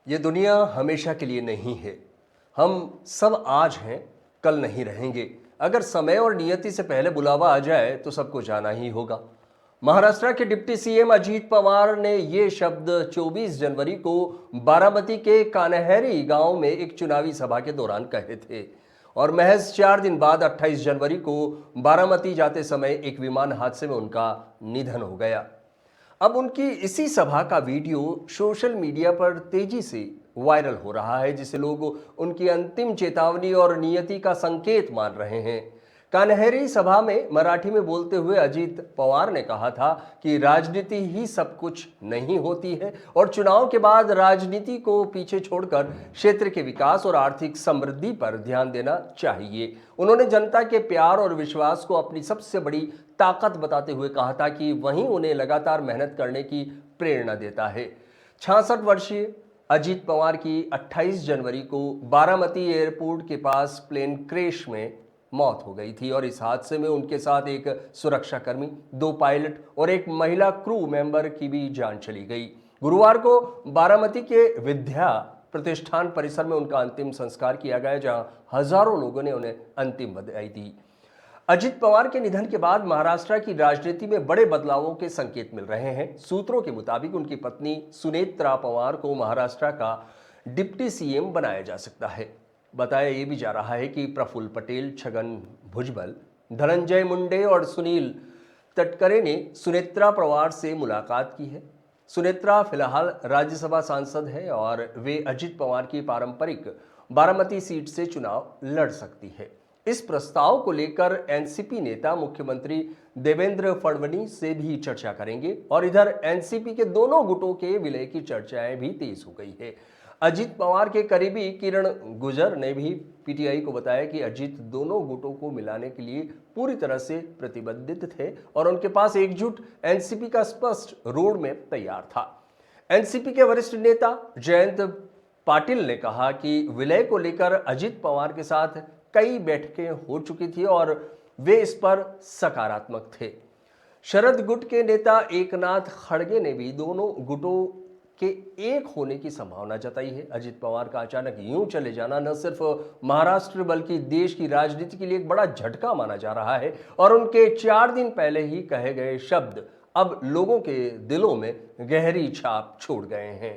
ये दुनिया हमेशा के लिए नहीं है। हम सब आज हैं, कल नहीं रहेंगे। अगर समय और नियति से पहले बुलावा आ जाए तो सबको जाना ही होगा। महाराष्ट्र के डिप्टी सीएम अजीत पवार ने ये शब्द 24 जनवरी को बारामती के कान्हेरी गांव में एक चुनावी सभा के दौरान कहे थे और महज 4 दिन बाद 28 जनवरी को बारामती जाते समय एक विमान हादसे में उनका निधन हो गया। अब उनकी इसी सभा का वीडियो सोशल मीडिया पर तेजी से वायरल हो रहा है, जिसे लोग उनकी अंतिम चेतावनी और नियति का संकेत मान रहे हैं। कान्हेरी सभा में मराठी में बोलते हुए अजीत पवार ने कहा था कि राजनीति ही सब कुछ नहीं होती है और चुनाव के बाद राजनीति को पीछे छोड़कर क्षेत्र के विकास और आर्थिक समृद्धि पर ध्यान देना चाहिए। उन्होंने जनता के प्यार और विश्वास को अपनी सबसे बड़ी ताकत बताते हुए कहा था कि वहीं उन्हें लगातार मेहनत करने की प्रेरणा देता है। 66 वर्षीय अजीत पवार की 28 जनवरी को बारामती एयरपोर्ट के पास प्लेन क्रैश में मौत हो गई थी और इस हादसे में उनके साथ एक सुरक्षाकर्मी, 2 पायलट और एक महिला क्रू मेंबर की भी जान चली गई। गुरुवार को बारामती के विद्या प्रतिष्ठान परिसर में उनका अंतिम संस्कार किया गया, जहां हजारों लोगों ने उन्हें अंतिम बधाई दी। अजित पवार के निधन के बाद महाराष्ट्र की राजनीति में बड़े बदलावों के संकेत मिल रहे हैं। सूत्रों के मुताबिक उनकी पत्नी सुनेत्रा पवार को महाराष्ट्र का डिप्टी सीएम बनाया जा सकता है। बताया ये भी जा रहा है कि प्रफुल्ल पटेल, छगन भुजबल, धनंजय मुंडे और सुनील तटकरे ने सुनेत्रा पवार से मुलाकात की है। सुनेत्रा फिलहाल राज्यसभा सांसद है और वे अजित पवार की पारंपरिक बारामती सीट से चुनाव लड़ सकती है। इस प्रस्ताव को लेकर एनसीपी नेता मुख्यमंत्री देवेंद्र फडणवीस से भी चर्चा करेंगे और इधर एनसीपी के दोनों गुटों के विलय की चर्चाएं भी तेज हो गई है। अजीत पवार के करीबी किरण गुजर ने भी पीटीआई को बताया कि अजीत दोनों गुटों को मिलाने के लिए पूरी तरह से प्रतिबद्ध थे और उनके पास एकजुट एनसीपी का स्पष्ट रोड मैप तैयार था। एनसीपी के वरिष्ठ नेता जयंत पाटिल ने कहा कि विलय को लेकर अजीत पवार के साथ कई बैठकें हो चुकी थी और वे इस पर सकारात्मक थे। शरद गुट के नेता एकनाथ खड़गे ने भी दोनों गुटों के एक होने की संभावना जताई है। अजित पवार का अचानक यूं चले जाना न सिर्फ महाराष्ट्र बल्कि देश की राजनीति के लिए एक बड़ा झटका माना जा रहा है और उनके 4 दिन पहले ही कहे गए शब्द अब लोगों के दिलों में गहरी छाप छोड़ गए हैं।